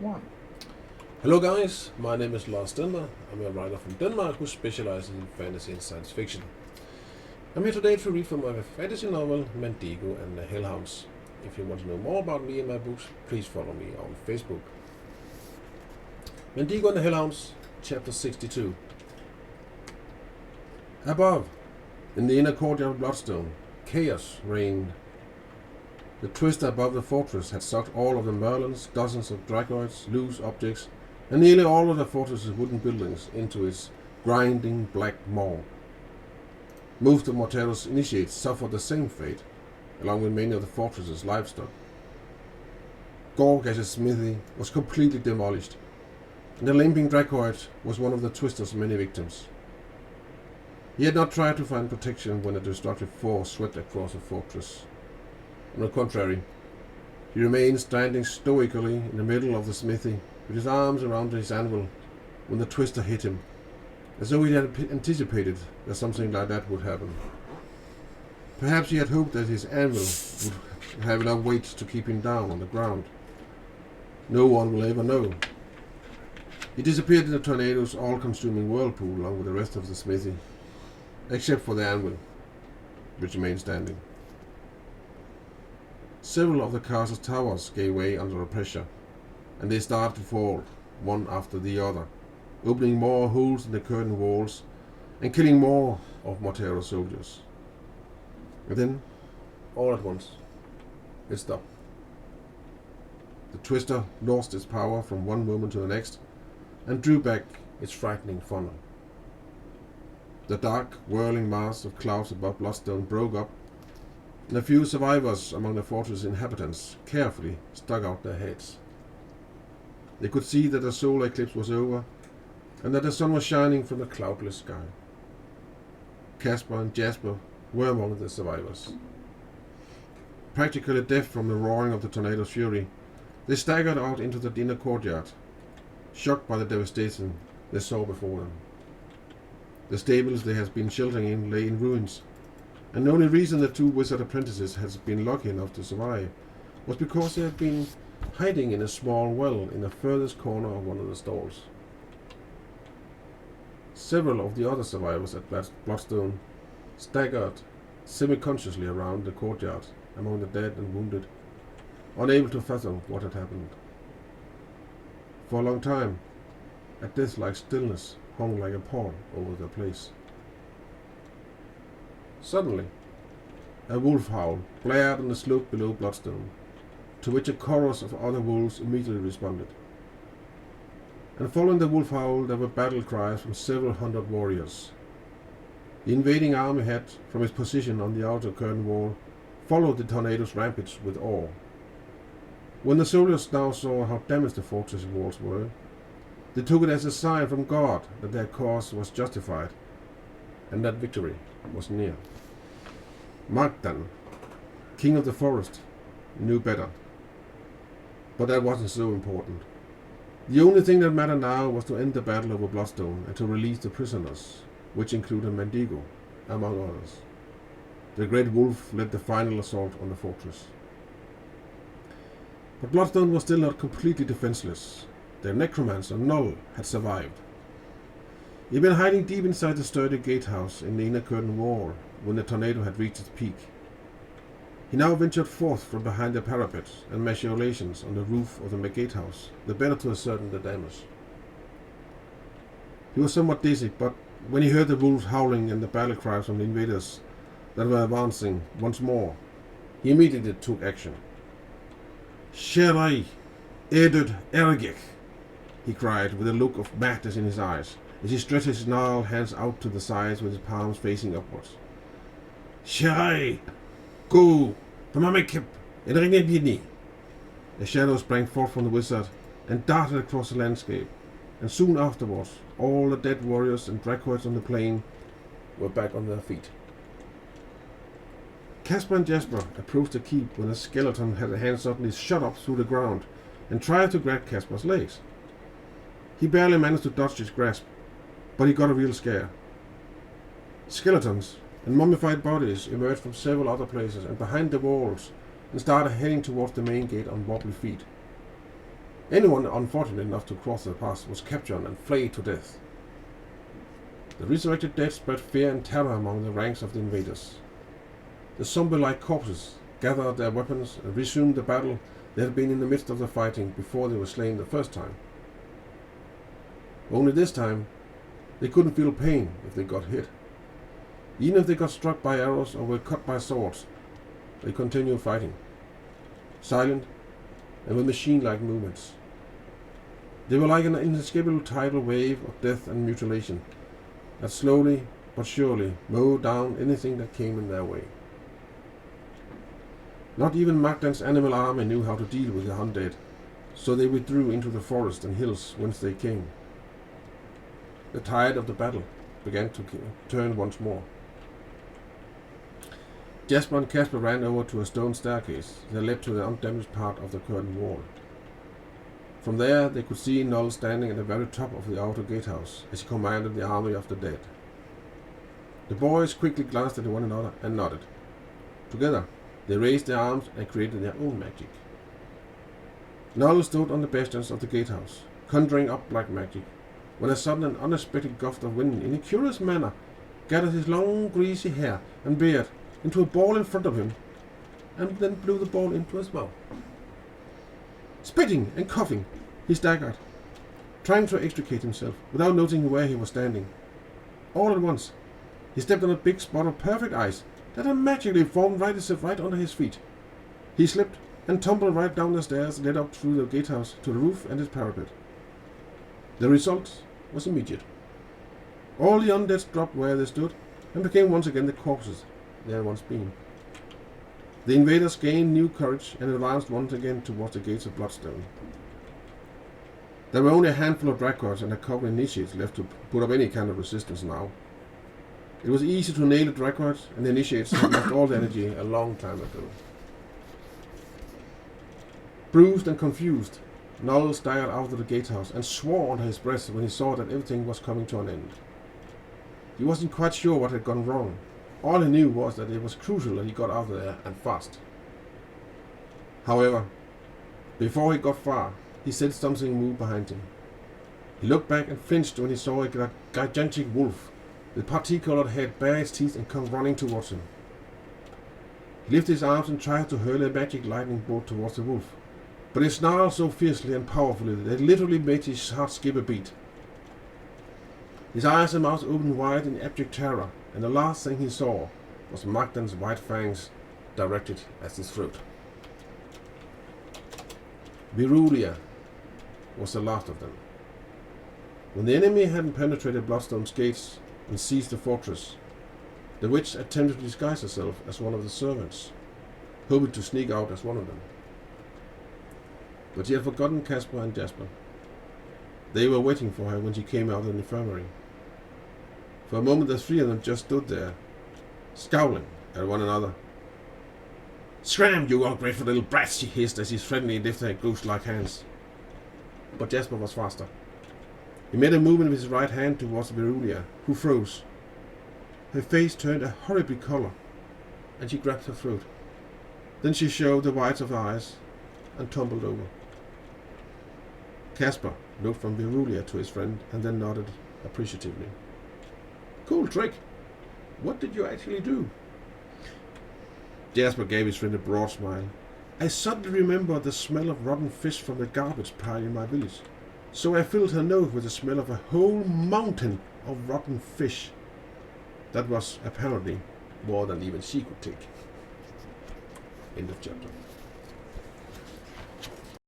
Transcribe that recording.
1. Hello guys, my name is Lars Stender. I'm a writer from Denmark who specializes in fantasy and science fiction. I'm here today to read from my fantasy novel Mandigo and the Hellhounds. If you want to know more about me and my books, please follow me on Facebook. Mandigo and the Hellhounds, Chapter 62. Above, in the inner courtyard of Bloodstone, chaos reigned. The twister above the fortress had sucked all of the merlins, dozens of dracoids, loose objects, and nearly all of the fortress's wooden buildings into its grinding black maw. Most of Mortero's initiates suffered the same fate, along with many of the fortress's livestock. Gorgash's smithy was completely demolished, and the limping dracoid was one of the twister's many victims. He had not tried to find protection when a destructive force swept across the fortress. On the contrary, he remained standing stoically in the middle of the smithy, with his arms around his anvil, when the twister hit him, as though he had anticipated that something like that would happen. Perhaps he had hoped that his anvil would have enough weight to keep him down on the ground. No one will ever know. He disappeared in the tornado's all-consuming whirlpool along with the rest of the smithy, except for the anvil, which remained standing. Several of the castle's towers gave way under the pressure, and they started to fall, one after the other, opening more holes in the curtain walls and killing more of Mortero's soldiers. And then, all at once, it stopped. The twister lost its power from one moment to the next and drew back its frightening funnel. The dark, whirling mass of clouds above Bloodstone broke up, and a few survivors among the fortress inhabitants carefully stuck out their heads. They could see that the solar eclipse was over, and that the sun was shining from the cloudless sky. Casper and Jasper were among the survivors. Practically deaf from the roaring of the tornado's fury, they staggered out into the inner courtyard, shocked by the devastation they saw before them. The stables they had been sheltering in lay in ruins, and the only reason the two wizard apprentices had been lucky enough to survive was because they had been hiding in a small well in the furthest corner of one of the stalls. Several of the other survivors at Bloodstone staggered semi-consciously around the courtyard among the dead and wounded, unable to fathom what had happened. For a long time, a death-like stillness hung like a pall over the place. Suddenly, a wolf howl blared on the slope below Bloodstone, to which a chorus of other wolves immediately responded. And following the wolf howl there were battle cries from several hundred warriors. The invading army had, from its position on the outer curtain wall, followed the tornado's rampage with awe. When the soldiers now saw how damaged the fortress walls were, they took it as a sign from God that their cause was justified, and that victory was near. Magdan, king of the forest, knew better. But that wasn't so important. The only thing that mattered now was to end the battle over Bloodstone and to release the prisoners, which included Mandigo, among others. The great wolf led the final assault on the fortress. But Bloodstone was still not completely defenseless. Their necromancer, Null, had survived. He had been hiding deep inside the sturdy gatehouse in the inner curtain wall when the tornado had reached its peak. He now ventured forth from behind the parapet and machicolations on the roof of the gatehouse, the better to ascertain the damage. He was somewhat dizzy, but when he heard the wolves howling and the battle cries from the invaders that were advancing once more, he immediately took action. Sherai, Edud Ergek, he cried with a look of madness in his eyes, as he stretched his gnarled hands out to the sides with his palms facing upwards. Sherai, go, Pamamekip, and Ringebini. A shadow sprang forth from the wizard and darted across the landscape, and soon afterwards all the dead warriors and dracoids on the plain were back on their feet. Casper and Jasper approached the keep when a skeleton had a hand suddenly shot up through the ground and tried to grab Casper's legs. He barely managed to dodge its grasp, but he got a real scare. Skeletons and mummified bodies emerged from several other places and behind the walls and started heading towards the main gate on wobbly feet. Anyone unfortunate enough to cross the pass was captured and flayed to death. The resurrected dead spread fear and terror among the ranks of the invaders. The zombie-like corpses gathered their weapons and resumed the battle they had been in the midst of the fighting before they were slain the first time. Only this time, they couldn't feel pain if they got hit. Even if they got struck by arrows or were cut by swords, they continued fighting, silent and with machine-like movements. They were like an inescapable tidal wave of death and mutilation that slowly but surely mowed down anything that came in their way. Not even Magdan's animal army knew how to deal with the undead, so they withdrew into the forest and hills whence they came. The tide of the battle began to turn once more. Jasper and Casper ran over to a stone staircase that led to the undamaged part of the curtain wall. From there they could see Null standing at the very top of the outer gatehouse as he commanded the army of the dead. The boys quickly glanced at one another and nodded. Together they raised their arms and created their own magic. Null stood on the bastions of the gatehouse, conjuring up black magic, when a sudden and unexpected gust of wind in a curious manner gathered his long greasy hair and beard into a ball in front of him, and then blew the ball into his mouth. Spitting and coughing, he staggered, trying to extricate himself without noticing where he was standing. All at once, he stepped on a big spot of perfect ice that had magically formed right under his feet. He slipped and tumbled right down the stairs that led up through the gatehouse to the roof and its parapet. The result was immediate. All the undead dropped where they stood and became once again the corpses they had once been. The invaders gained new courage and advanced once again towards the gates of Bloodstone. There were only a handful of Dracoids and a couple of initiates left to put up any kind of resistance now. It was easy to nail the Dracoids, and the initiates had lost all their energy a long time ago. Bruised and confused, Null stared out of the gatehouse and swore under his breath when he saw that everything was coming to an end. He wasn't quite sure what had gone wrong. All he knew was that it was crucial that he got out of there and fast. However, before he got far, he sensed something move behind him. He looked back and flinched when he saw a gigantic wolf with parti-colored head bare its teeth and come running towards him. He lifted his arms and tried to hurl a magic lightning bolt towards the wolf, but it snarled so fiercely and powerfully that it literally made his heart skip a beat. His eyes and mouth opened wide in abject terror, and the last thing he saw was Magdan's white fangs directed at his throat. Virulia was the last of them. When the enemy hadn't penetrated Bloodstone's gates and seized the fortress, the witch attempted to disguise herself as one of the servants, hoping to sneak out as one of them. But she had forgotten Casper and Jasper. They were waiting for her when she came out of the infirmary. For a moment the three of them just stood there, scowling at one another. "Scram, you ungrateful little brats," she hissed as she threateningly lifted her ghost-like hands. But Jasper was faster. He made a movement with his right hand towards Virulia, who froze. Her face turned a horrible color, and she grabbed her throat. Then she showed the whites of her eyes and tumbled over. Casper looked from Virulia to his friend and then nodded appreciatively. "Cool trick. What did you actually do?" Jasper gave his friend a broad smile. "I suddenly remembered the smell of rotten fish from the garbage pile in my village, so I filled her nose with the smell of a whole mountain of rotten fish. That was apparently more than even she could take." End of chapter.